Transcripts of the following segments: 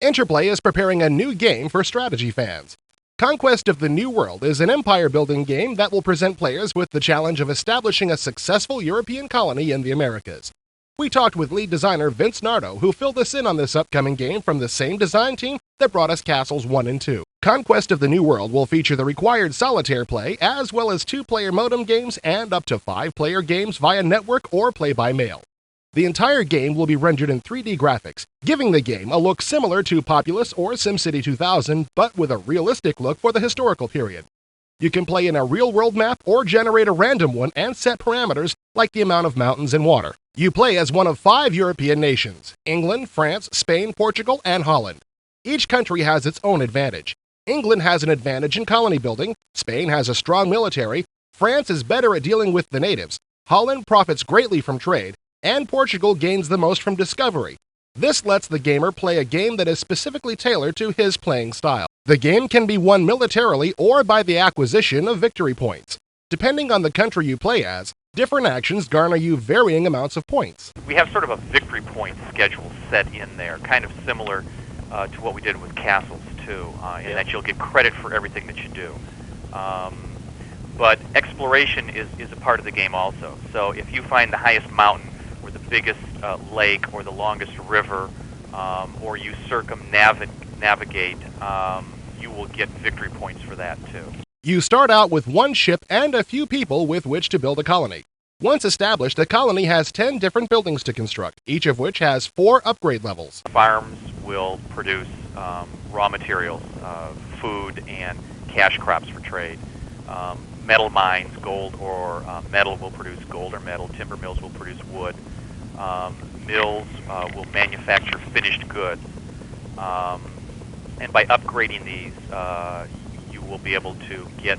Interplay is preparing a new game for strategy fans. Conquest of the New World is an empire-building game that will present players with the challenge of establishing a successful European colony in the Americas. We talked with lead designer Vince Nardo, who filled us in on this upcoming game from the same design team that brought us Castles 1 and 2. Conquest of the New World will feature the required solitaire play, as well as 2-player modem games and up to 5-player games via network or play-by-mail. The entire game will be rendered in 3D graphics, giving the game a look similar to Populous or SimCity 2000, but with a realistic look for the historical period. You can play in a real-world map or generate a random one and set parameters like the amount of mountains and water. You play as one of 5 European nations: England, France, Spain, Portugal, and Holland. Each country has its own advantage. England has an advantage in colony building, Spain has a strong military, France is better at dealing with the natives, Holland profits greatly from trade, and Portugal gains the most from discovery. This lets the gamer play a game that is specifically tailored to his playing style. The game can be won militarily or by the acquisition of victory points. Depending on the country you play as, different actions garner you varying amounts of points. We have sort of a victory point schedule set in there, kind of similar to what we did with Castles too, in that you'll get credit for everything that you do. But exploration is a part of the game also. So if you find the highest mountain, or the biggest lake, or the longest river, or you circumnavigate, you will get victory points for that too. You start out with 1 ship and a few people with which to build a colony. Once established, a colony has 10 different buildings to construct, each of which has 4 upgrade levels. Farms will produce raw materials, food, and cash crops for trade. Metal mines, gold or metal, will produce gold or metal. Timber mills will produce wood. Mills will manufacture finished goods. And by upgrading these, you will be able to get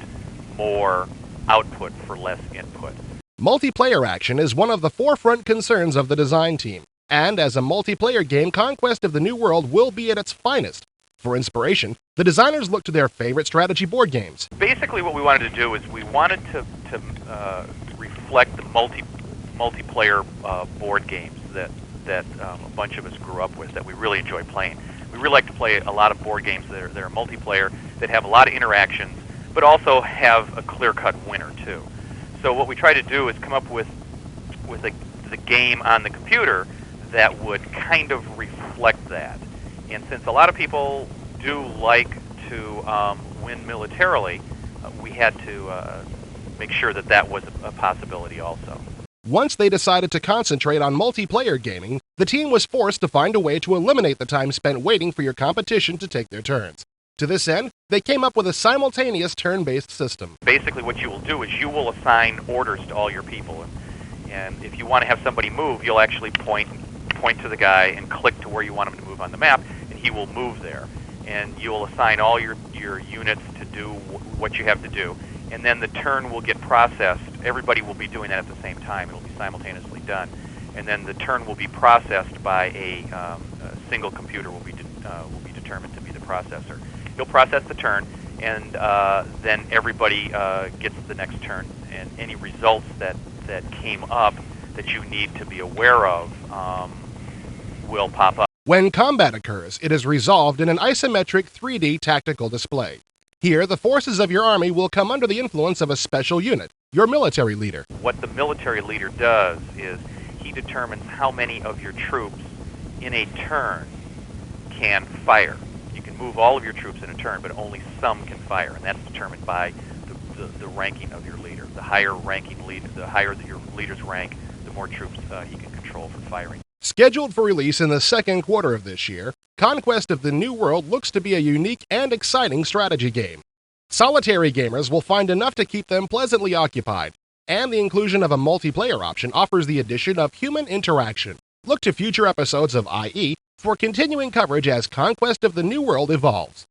more output for less input. Multiplayer action is one of the forefront concerns of the design team, and as a multiplayer game, Conquest of the New World will be at its finest. For inspiration, the designers looked to their favorite strategy board games. Basically what we wanted to do is we wanted to reflect the multiplayer board games that a bunch of us grew up with, that we really enjoy playing. We really like to play a lot of board games that are multiplayer, that have a lot of interactions, but also have a clear-cut winner too. So what we try to do is come up with the game on the computer that would kind of reflect that. And since a lot of people do like to win militarily, we had to make sure that that was a possibility also. Once they decided to concentrate on multiplayer gaming, the team was forced to find a way to eliminate the time spent waiting for your competition to take their turns. To this end, they came up with a simultaneous turn-based system. Basically what you will do is you will assign orders to all your people. And if you want to have somebody move, you'll actually point to the guy and click to where you want him to move on the map, and he will move there. And you'll assign all your units to do what you have to do. And then the turn will get processed. Everybody will be doing that at the same time. It will be simultaneously done. And then the turn will be processed by a single computer will be determined to be the processor. He'll process the turn, and then everybody gets the next turn. And any results that came up that you need to be aware of will pop up. When combat occurs, it is resolved in an isometric 3D tactical display. Here, the forces of your army will come under the influence of a special unit, your military leader. What the military leader does is he determines how many of your troops in a turn can fire. You can move all of your troops in a turn, but only some can fire, and that's determined by the ranking of your leader. The higher ranking leader, the higher your leader's rank, the more troops he can control for firing. Scheduled for release in the second quarter of this year, Conquest of the New World looks to be a unique and exciting strategy game. Solitary gamers will find enough to keep them pleasantly occupied, and the inclusion of a multiplayer option offers the addition of human interaction. Look to future episodes of IE for continuing coverage as Conquest of the New World evolves.